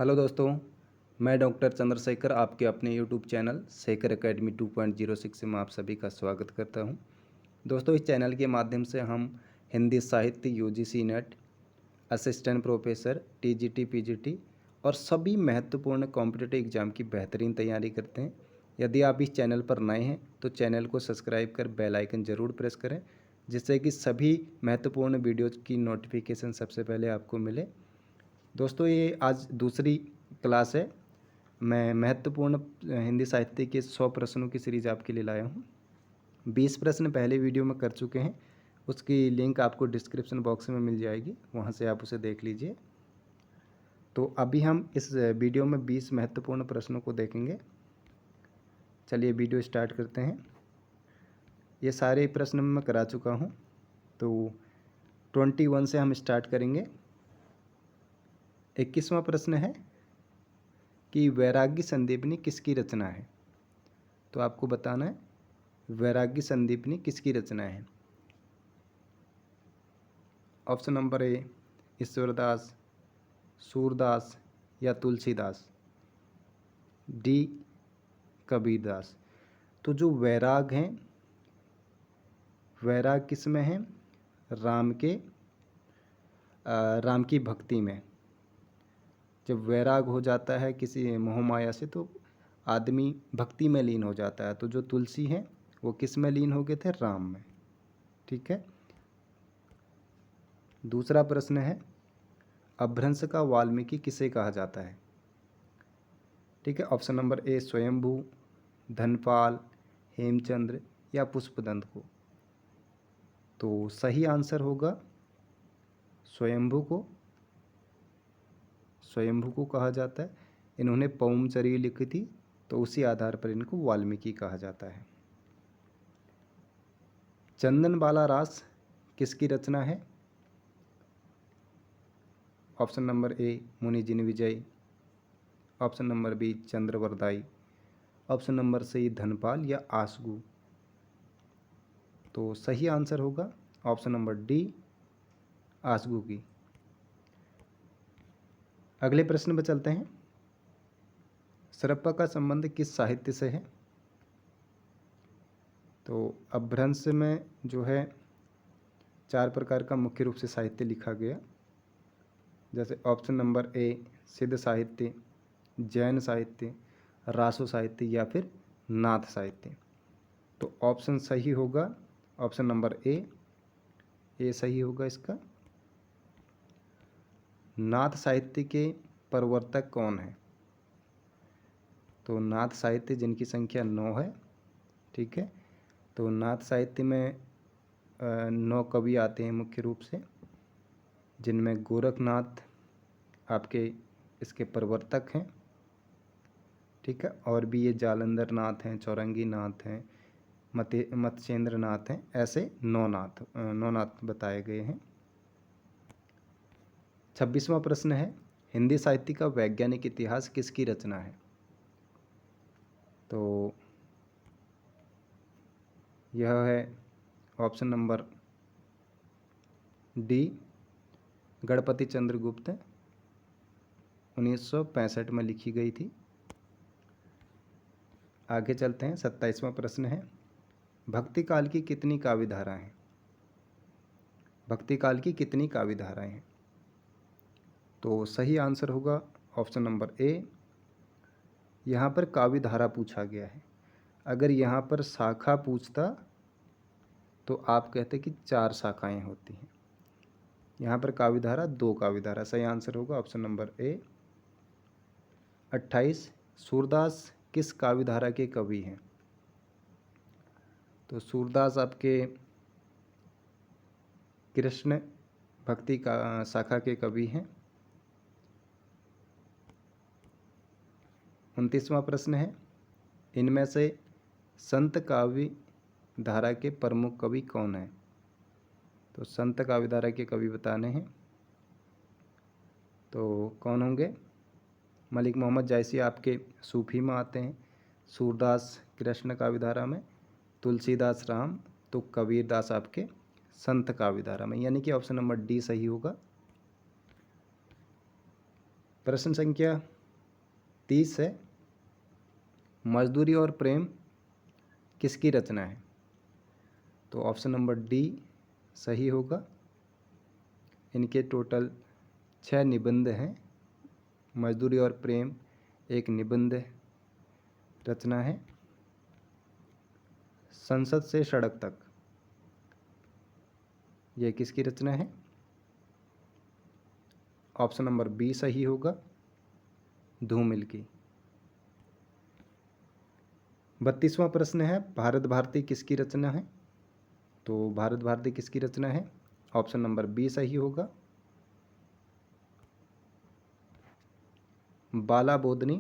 Hello दोस्तों, मैं doctor Chandrashekhar आपके अपने यूट्यूब चैनल शेखर एकेडमी 2.06 में आप सभी का स्वागत करता हूं। दोस्तों, इस चैनल के माध्यम से हम हिंदी साहित्य, UGC net, assistant professor, TGT, PGT और सभी महत्वपूर्ण कॉम्पिटिटिव एग्जाम की बेहतरीन तैयारी करते हैं। यदि आप इस चैनल पर नए हैं तो चैनल को सब्सक्राइब कर बेल आइकन ज़रूर प्रेस करें, जिससे कि सभी महत्वपूर्ण वीडियोज़ की नोटिफिकेशन सबसे पहले आपको मिले। दोस्तों, ये आज दूसरी क्लास है। मैं महत्वपूर्ण हिंदी साहित्य के 100 प्रश्नों की सीरीज आपके लिए लाया हूँ। 20 प्रश्न पहले वीडियो में कर चुके हैं, उसकी लिंक आपको डिस्क्रिप्शन बॉक्स में मिल जाएगी, वहाँ से आप उसे देख लीजिए। तो अभी हम इस वीडियो में 20 महत्वपूर्ण प्रश्नों को देखेंगे। चलिए वीडियो स्टार्ट करते हैं। ये सारे प्रश्न मैं करा चुका हूँ, तो 21 से हम स्टार्ट करेंगे। 21वां प्रश्न है कि वैराग्य संदीपनी किसकी रचना है। तो आपको बताना है वैराग्य संदीपनी किसकी रचना है। ऑप्शन नंबर ए ईश्वरदास, सूरदास या तुलसीदास, डी कबीरदास। तो जो वैराग हैं, वैराग किस में है? राम की भक्ति में। जब वैराग हो जाता है किसी मोहमाया से तो आदमी भक्ति में लीन हो जाता है। तो जो तुलसी हैं वो किस में लीन हो गए थे? राम में। ठीक है। दूसरा प्रश्न है अपभ्रंश का वाल्मीकि किसे कहा जाता है। ठीक है। ऑप्शन नंबर ए स्वयंभू, धनपाल, हेमचंद्र या पुष्पदंत को। तो सही आंसर होगा स्वयंभू को। स्वयंभू को कहा जाता है। इन्होंने पौमचरी लिखी थी, तो उसी आधार पर इनको वाल्मीकि कहा जाता है। चंदन बाला रास किसकी रचना है। Option number A Muni Jinvijay, option number B Chandbardai, option number C Dhanpal या आसगु। तो सही आंसर होगा ऑप्शन नंबर डी आसगु की। अगले प्रश्न पर चलते हैं। सरप्पा का संबंध किस साहित्य से है। तो अपभ्रंश में जो है 4 प्रकार का मुख्य रूप से साहित्य लिखा गया, जैसे ऑप्शन नंबर ए सिद्ध साहित्य, जैन साहित्य, रासो साहित्य या फिर नाथ साहित्य। तो ऑप्शन सही होगा ऑप्शन नंबर ए सही होगा इसका। नाथ साहित्य के प्रवर्तक कौन है। तो नाथ साहित्य जिनकी संख्या 9 है। ठीक है। तो नाथ साहित्य में 9 कवि आते हैं मुख्य रूप से, जिनमें गोरखनाथ आपके इसके प्रवर्तक हैं। ठीक है। और भी ये जालंधर नाथ हैं, चौरंगी नाथ हैं, मत्स्येंद्र नाथ हैं, ऐसे 9 नाथ बताए गए हैं। 26वां प्रश्न है हिंदी साहित्य का वैज्ञानिक इतिहास किसकी रचना है। तो यह है option number D Ganpati Chandragupta, 1965 में लिखी गई थी। आगे चलते हैं। 27वां प्रश्न है भक्ति काल की कितनी काव्य धाराएं हैं। भक्ति काल की कितनी काव्य धाराएं हैं। तो सही आंसर होगा ऑप्शन नंबर ए। यहाँ पर काव्य धारा पूछा गया है। अगर यहाँ पर शाखा पूछता तो आप कहते कि 4 शाखाएं होती हैं। यहाँ पर काव्य धारा 2 काव्य धारा। सही आंसर होगा ऑप्शन नंबर ए। 28 सूरदास किस काव्य धारा के कवि हैं। तो सूरदास आपके कृष्ण भक्ति का शाखा के कवि हैं। 29वां प्रश्न है इनमें से संत काव्य धारा के प्रमुख कवि कौन हैं। तो संत काव्य धारा के कवि बताने हैं। तो कौन होंगे? मलिक मोहम्मद जायसी आपके सूफी में आते हैं, सूरदास कृष्ण काव्य धारा में, तुलसीदास राम, तो कबीरदास आपके संत काव्य धारा में, यानी कि ऑप्शन नंबर डी सही होगा। प्रश्न संख्या 30 है, मजदूरी और प्रेम किसकी रचना है? तो ऑप्शन नंबर डी सही होगा। इनके टोटल 6 निबंध हैं। मजदूरी और प्रेम एक निबंध रचना है। संसद से सड़क तक, यह किसकी रचना है? ऑप्शन नंबर बी सही होगा, धूमिल की। 32वां प्रश्न है, भारत भारती किसकी रचना है? तो भारत भारती किसकी रचना है? ऑप्शन नंबर बी सही होगा, बाला बोधनी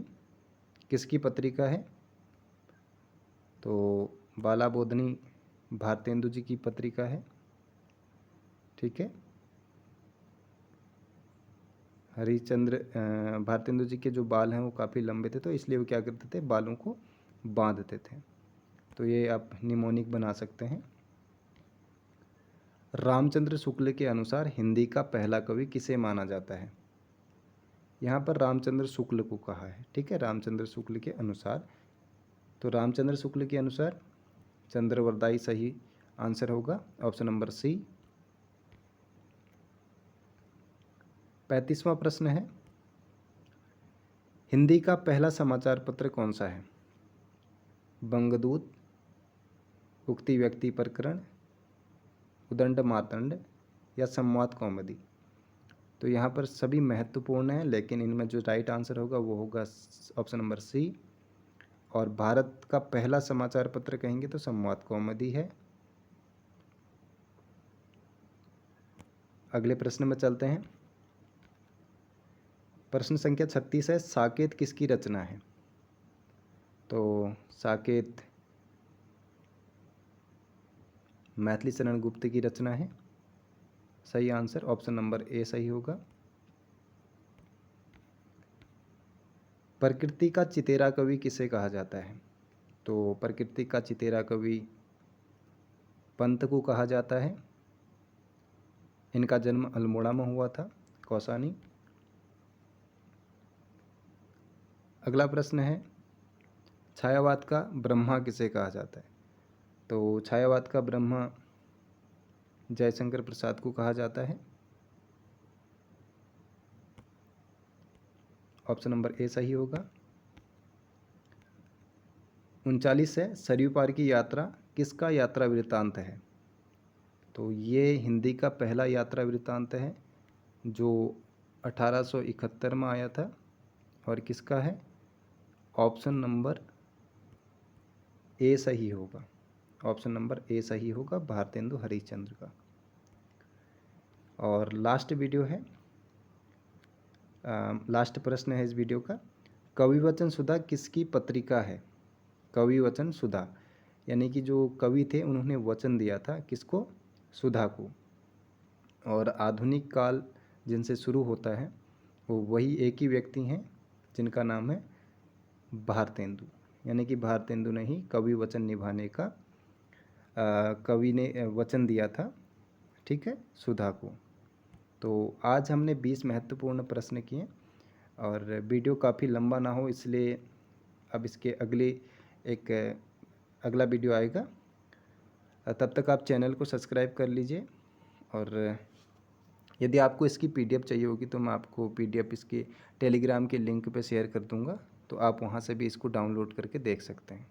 किसकी पत्रिका है? तो बाला बोधनी भारतेंदु जी की पत्रिका है। ठीक है, हरिश्चंद्र भारतेंदु जी के जो बाल हैं वो काफ़ी लंबे थे, तो इसलिए वो क्या करते थे, बालों को बांधते थे। तो ये आप निमोनिक बना सकते हैं। रामचंद्र शुक्ल के अनुसार हिंदी का पहला कवि किसे माना जाता है? यहाँ पर रामचंद्र शुक्ल को कहा है। ठीक है, रामचंद्र शुक्ल के अनुसार। तो रामचंद्र शुक्ल के अनुसार चंद्रवरदाई सही आंसर होगा, ऑप्शन नंबर सी। 35वां प्रश्न है, हिंदी का पहला समाचार पत्र कौन सा है? बंगदूत, उक्ति व्यक्ति प्रकरण, उदंड मार्तंड या संवाद कौमुदी? तो यहाँ पर सभी महत्वपूर्ण हैं, लेकिन इनमें जो राइट आंसर होगा वो होगा ऑप्शन नंबर सी। और भारत का पहला समाचार पत्र कहेंगे तो संवाद कौमुदी है। अगले प्रश्न में चलते हैं। प्रश्न संख्या 36 है, साकेत किसकी रचना है? तो साकेत मैथिली शरण गुप्त की रचना है। सही आंसर ऑप्शन नंबर ए सही होगा। प्रकृति का चितेरा कवि किसे कहा जाता है? तो प्रकृति का चितेरा कवि पंत को कहा जाता है। इनका जन्म अल्मोड़ा में हुआ था, कौसानी। अगला प्रश्न है, छायावाद का ब्रह्मा किसे कहा जाता है? तो छायावाद का ब्रह्मा जयशंकर प्रसाद को कहा जाता है। ऑप्शन नंबर ए सही होगा। 39 है, सरयू पार की यात्रा किसका यात्रा वृत्तांत है? तो ये हिंदी का पहला यात्रा वृत्तांत है जो 1871 में आया था। और किसका है? ऑप्शन नंबर ए सही होगा। ऑप्शन नंबर ए सही होगा, भारतेंदु हरिश्चंद्र का। और लास्ट वीडियो है, लास्ट प्रश्न है इस वीडियो का, कविवचन सुधा किसकी पत्रिका है? कविवचन सुधा यानी कि जो कवि थे उन्होंने वचन दिया था किसको? सुधा को। और आधुनिक काल जिनसे शुरू होता है वो वही एक ही व्यक्ति हैं जिनका नाम है भारतेंदु। यानी कि भारतेंदु ने ही कवि वचन निभाने का कवि ने वचन दिया था। ठीक है, सुधा को। तो आज हमने 20 महत्वपूर्ण प्रश्न किए और वीडियो काफ़ी लंबा ना हो इसलिए अब इसके अगला वीडियो आएगा। तब तक आप चैनल को सब्सक्राइब कर लीजिए। और यदि आपको इसकी PDF चाहिए होगी तो मैं आपको PDF इसके टेलीग्राम के लिंक पे शेयर कर दूंगा, तो आप वहाँ से भी इसको डाउनलोड करके देख सकते हैं।